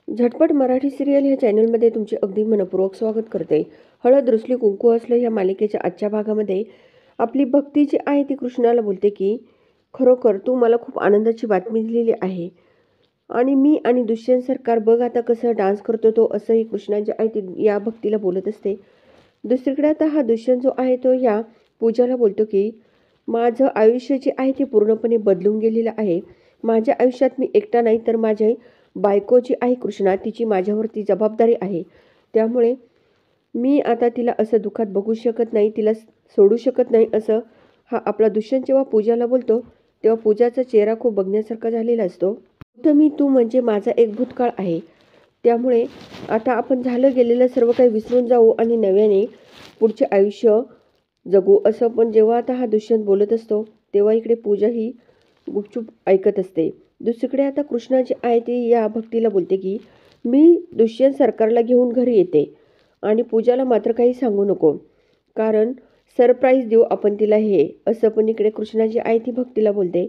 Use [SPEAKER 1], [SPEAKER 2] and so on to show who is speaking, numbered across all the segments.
[SPEAKER 1] झटपट मराठी सिरियल ह्या चॅनलमध्ये तुमचे अगदी मनपूर्वक स्वागत करते. हळद रुसली कुंकू असलं ह्या मालिकेच्या आजच्या भागामध्ये आपली भक्ती जी आहे ती कृष्णाला बोलते की खरोखर तू मला खूप आनंदाची बातमी दिलेली आहे आणि मी आणि दुष्यंत सरकार बघ आता कसं डान्स करतो तो, असंही कृष्णा जे आहे ती या भक्तीला बोलत असते. दुसरीकडे आता हा दुष्यंत जो आहे तो या पूजाला बोलतो की माझं आयुष्य जे आहे ते पूर्णपणे बदलून गेलेलं आहे. माझ्या आयुष्यात मी एकटा नाही तर माझे बायको जी आहे कृष्णा तिची माझ्यावरती जबाबदारी आहे. त्यामुळे मी आता तिला असं दुःखात बघू शकत नाही, तिला सोडू शकत नाही, असं हा आपला दुष्यंत जेव्हा पूजाला बोलतो तेव्हा पूजाचा चेहरा खूप बघण्यासारखा झालेला असतो. गौतमी तू म्हणजे माझा एक भूतकाळ आहे. त्यामुळे आता आपण झालं गेलेलं सर्व काही विसरून जाऊ आणि नव्याने पुढचे आयुष्य जगू, असं. पण जेव्हा आता हा दुष्यंत बोलत असतो तेव्हा इकडे पूजा ही गुपचूप ऐकत असते. दुसरीकडे आता कृष्णा जे आहे ते या भक्तीला बोलते की मी दुष्यंत सरकारला घेऊन घरी येते आणि पूजाला मात्र काही सांगू नको, कारण सरप्राईज देऊ आपण तिला हे, असं. पण इकडे कृष्णा जी आहे ती भक्तीला बोलते.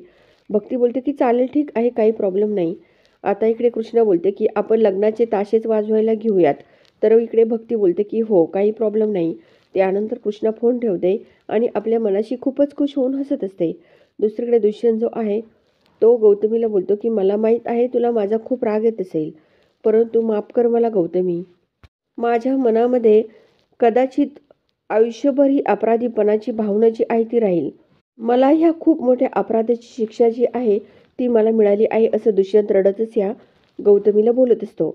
[SPEAKER 1] भक्ती बोलते की चालेल, ठीक आहे, काही प्रॉब्लेम नाही. आता इकडे कृष्णा बोलते की आपण लग्नाचे ताशेच वाजवायला घेऊयात. तर इकडे भक्ती बोलते की हो, काही प्रॉब्लेम नाही. त्यानंतर कृष्णा फोन ठेवते आणि आपल्या मनाशी खूपच खुश होऊन हसत असते. दुसरीकडे दुष्यंत जो आहे तो गौतमीला बोलतो की मला माहीत आहे तुला माझा खूप राग येत असेल, परंतु माफ कर मला गौतमी. माझ्या मनामध्ये कदाचित आयुष्यभर ही अपराधीपणाची भावना जी आहे ती राहील. मला ह्या खूप मोठ्या अपराधाची शिक्षा जी आहे ती मला मिळाली आहे, असं दुष्यंत रडतच या गौतमीला बोलत असतो.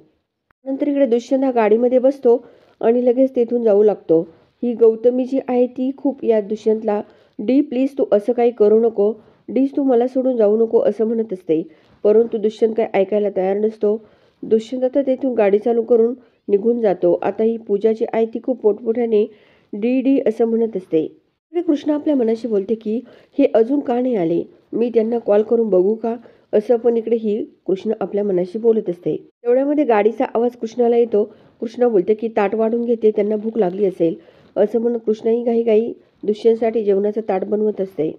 [SPEAKER 1] नंतर इकडे दुष्यंत हा गाडीमध्ये बसतो आणि लगेच तेथून जाऊ लागतो. ही गौतमी जी आहे ती खूप या दुष्यंतला डी प्लीज तू असं काही करू नको, डीज तू मला सोडून जाऊ नको असं म्हणत असते. परंतु दुष्यंत काही ऐकायला तयार नसतो. दुष्यंत आता तेथून गाडी चालू करून निघून जातो. आता ही पूजा जी आहे ती खूप मोठमोठ्याने डी डी असं म्हणत असते. इकडे कृष्णा आपल्या मनाशी बोलते की हे अजून का नाही आले, मी त्यांना कॉल करून बघू का, असं. पण इकडे ही कृष्ण आपल्या मनाशी बोलत असते. तेवढ्यामध्ये गाडीचा आवाज कृष्णाला येतो. कृष्णा बोलते की ताट वाढून घेते, त्यांना भूक लागली असेल, असं म्हणून कृष्णाही घाई दुष्यंतसाठी जेवणाचं ताट बनवत असते.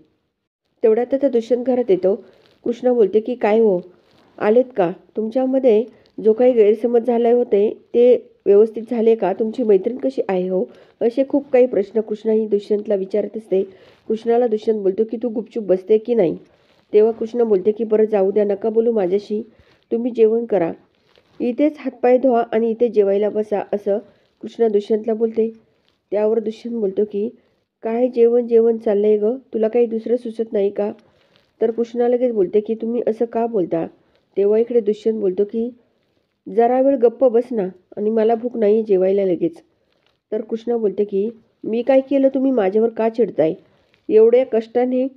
[SPEAKER 1] तेवढ्यात आता दुष्यंत घरात येतो. कृष्णा बोलते की काय हो, आलेत का? तुमच्यामध्ये जो काही गैरसमज झाले होते ते व्यवस्थित झाले का? तुमची मैत्रीण कशी आहे हो? असे खूप काही प्रश्न कृष्णाही दुष्यंतला विचारत असते. कृष्णाला दुष्यंत बोलतो की तू गुपचूप बसते की नाही? तेव्हा कृष्ण बोलते की बरं जाऊ द्या, नका बोलू माझ्याशी, तुम्ही जेवण करा, इथेच हातपाय धुवा आणि इथे जेवायला बसा, असं कृष्णा दुष्यंतला बोलते. त्यावर दुष्यंत बोलतो की काय जेवण जेवण चाललंय ग, तुला काही दुसरं सुचत नाही का? तर कृष्णा लगेच बोलते की तुम्ही असं का बोलता? तेव्हा इकडे दुष्यंत बोलतो की जरा वेळ गप्प बस ना, आणि मला भूक नाही जेवायला लगेच. तर कृष्णा बोलते की मी काय केलं, तुम्ही माझ्यावर का चिडताय? एवढ्या कष्टाने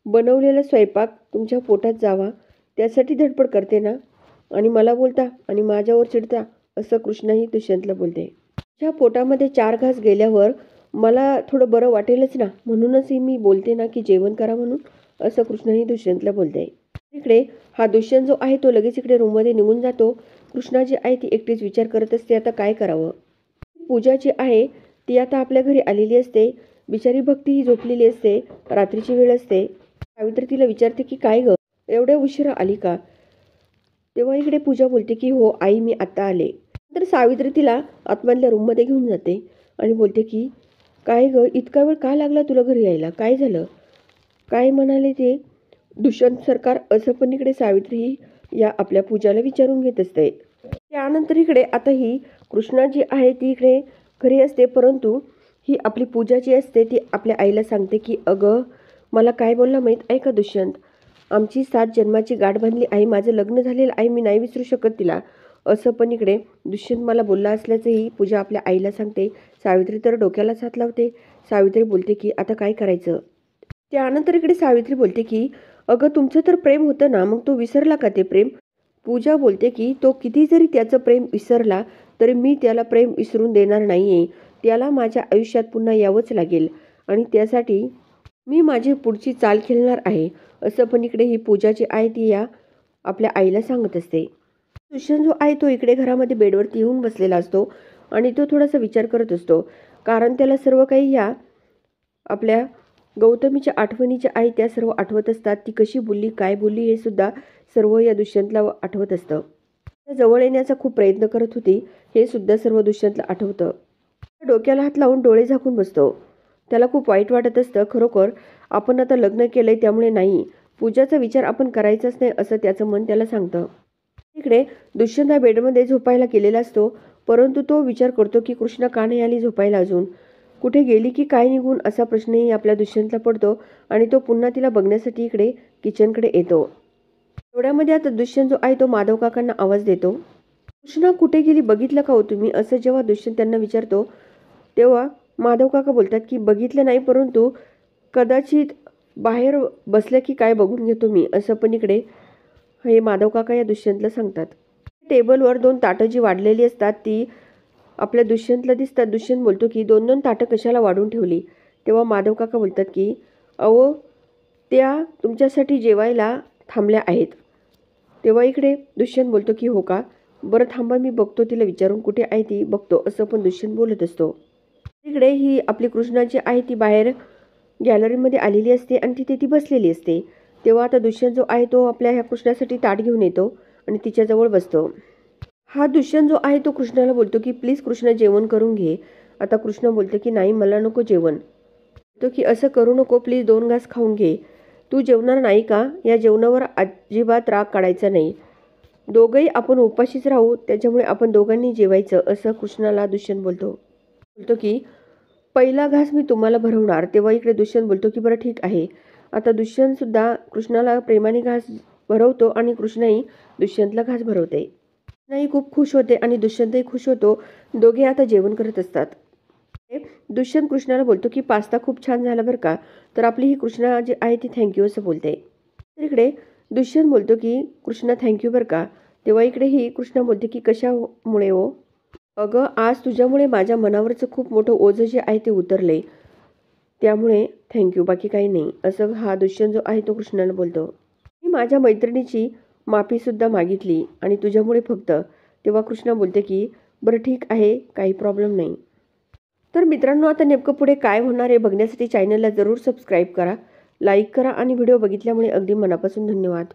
[SPEAKER 1] बनवलेला स्वयंपाक तुमच्या पोटात जावा त्यासाठी धडपड करते ना, आणि मला बोलता आणि माझ्यावर चिडता, असं कृष्णाही दुष्यंतला बोलते. तुझ्या पोटामध्ये 4 घास गेल्यावर मला थोडं बरं वाटेलच ना, म्हणूनच मी बोलते ना की जेवण करा म्हणून, असं कृष्णाही दुष्यंतला बोलते. इकडे हा दुष्यंत जो आहे तो लगेच इकडे रूममध्ये निघून जातो. कृष्णा जी आहे ती एकटीच विचार करत असते आता काय करावं. पूजा जी आहे ती आता आपल्या घरी आलेली असते. बिचारी भक्ती ही झोपलेली असते, रात्रीची वेळ असते. सावित्री तिला विचारते की काय ग, एवढ्या उशिरा आली का? तेव्हा इकडे पूजा बोलते की हो आई, मी आत्ता आले. तर सावित्री तिला आतमधल्या रूममध्ये घेऊन जाते आणि बोलते की काय ग, इतका वेळ का लागला तुला घरी यायला, काय झालं, काय म्हणाले ते दुष्यंत सरकार, असं. पण इकडे सावित्री या आपल्या पूजाला विचारून घेत असते. त्यानंतर इकडे आता ही कृष्णा जी आहे ती इकडे घरी असते, परंतु ही आपली पूजा जी असते ती आपल्या आईला सांगते की अगं मला काय बोलला माहीत आहे का दुष्यंत, आमची 7 जन्माची गाठ बांधली आहे, माझं लग्न झालेलं आहे, मी नाही विसरू शकत तिला, असं. पण इकडे दुष्यंत मला बोलला असल्याचंही पूजा आपल्या आईला सांगते. सावित्री तर डोक्यालाच हात लावते. सावित्री बोलते की आता काय करायचं? त्यानंतर इकडे सावित्री बोलते की अगं तुमचं तर प्रेम होतं ना, मग तो विसरला का ते प्रेम? पूजा बोलते की तो किती जरी त्याचं प्रेम विसरला तरी मी त्याला प्रेम विसरून देणार नाही आहे, त्याला माझ्या आयुष्यात पुन्हा यावंच लागेल आणि त्यासाठी मी माझी पुढची चाल खेळणार आहे, असं. पण इकडे ही पूजा जी आहे ती या आपल्या आईला सांगत असते. दुष्यंत जो आहे तो इकडे घरामध्ये बेडवरती येऊन बसलेला असतो आणि तो थोडासा विचार करत असतो, कारण त्याला सर्व काही या आपल्या गौतमीच्या आठवणी ज्या आहेत त्या सर्व आठवत असतात. ती कशी बोलली, काय बोलली, हे सुद्धा सर्व या दुष्यंतला आठवत असतं. त्या जवळ येण्याचा खूप प्रयत्न करत होती हे सुद्धा सर्व दुष्यंतला आठवतं. डोक्याला हात लावून डोळे झाकून बसतो. त्याला खूप वाईट वाटत असतं. खरोखर आपण आता लग्न केलंय त्यामुळे नाही, पूजाचा विचार आपण करायचाच नाही असं त्याचं मन त्याला सांगतं. इकडे दुष्यंत हा बेडमध्ये झोपायला गेलेला असतो, परंतु तो विचार करतो की कृष्णा का नाही आली झोपायला अजून, कुठे गेली की काय निघून असा प्रश्नही आपल्या दुष्यंतला पडतो आणि तो पुन्हा तिला बघण्यासाठी इकडे किचनकडे येतो. एवढ्यामध्ये आता दुष्यंत जो आहे तो माधव काकांना आवाज देतो. कृष्णा कुठे गेली बघितलं का हो तुम्ही, असं जेव्हा दुष्यंत त्यांना विचारतो तेव्हा माधव काका बोलतात की बघितलं नाही, परंतु कदाचित बाहेर बसल्या की काय बघून घेतो मी, असं पण इकडे हे माधव काका या दुष्यंतला सांगतात. टेबलवर 2 ताटं जी वाढलेली असतात ती आपल्या दुष्यंतला दिसतात. दुष्यंत बोलतो की 2-2 ताटं कशाला वाढून ठेवली. तेव्हा माधव काका बोलतात की अहो त्या तुमच्यासाठी जेवायला थांबल्या आहेत. तेव्हा इकडे दुष्यंत बोलतो की हो का, बरं थांबा मी बघतो तिला विचारून कुठे आहे ती बघतो, असं पण दुष्यंत बोलत असतो. तिकडे ही आपली कृष्णा जी आहे ती बाहेर गॅलरीमध्ये आलेली असते आणि तिथे ती बसलेली असते. तेव्हा आता दुष्यंत जो आहे तो आपल्या ह्या कृष्णासाठी ताट घेऊन येतो आणि तिच्याजवळ बसतो. हा दुष्यंत जो आहे तो कृष्णाला बोलतो की प्लीज कृष्णा जेवण करून घे. आता कृष्णा बोलतो की नाही मला नको जेवण. तो की असं करू नको, प्लीज 2 घास खाऊन घे. तू जेवणार नाही का, या जेवणावर अजिबात राग काढायचा नाही. दोघंही आपण उपाशीच राहू, त्याच्यामुळे आपण दोघांनी जेवायचं, असं कृष्णाला दुष्यंत बोलतो. बोलतो की पहिला घास मी तुम्हाला भरवणार. तेव्हा इकडे दुष्यंत बोलतो की बरं ठीक आहे. आता दुष्यंत सुद्धा कृष्णाला प्रेमाने घास भरवतो आणि कृष्णाही दुष्यंतला घास भरवते. कृष्णाही खूप खुश होते आणि दुष्यंतही खुश होतो. दोघे आता जेवण करत असतात. दुष्यंत कृष्णाला बोलतो की पास्ता खूप छान झाला बरं का, तर आपली ही कृष्णा जी आहे ती थँक्यू असं बोलते. तर इकडे दुष्यंत बोलतो की कृष्णा थँक्यू बरं का. तेव्हा इकडे ही कृष्णा बोलते की कशामुळे हो. अगं आज तुझ्यामुळे माझ्या मनावरचं खूप मोठं ओझं जे आहे ते उतरले, त्यामुळे थँक्यू, बाकी काही नाही, असं हा दुष्यंत जो आहे तो कृष्णाला बोलतो. मी माझ्या मैत्रिणीची माफीसुद्धा मागितली आणि तुझ्यामुळे फक्त. तेव्हा कृष्णा बोलते की बरं ठीक आहे, काही प्रॉब्लेम नाही. तर मित्रांनो आता नेमकं पुढे काय होणार आहे बघण्यासाठी चॅनलला जरूर सबस्क्राईब करा, लाईक करा आणि व्हिडिओ बघितल्यामुळे अगदी मनापासून धन्यवाद.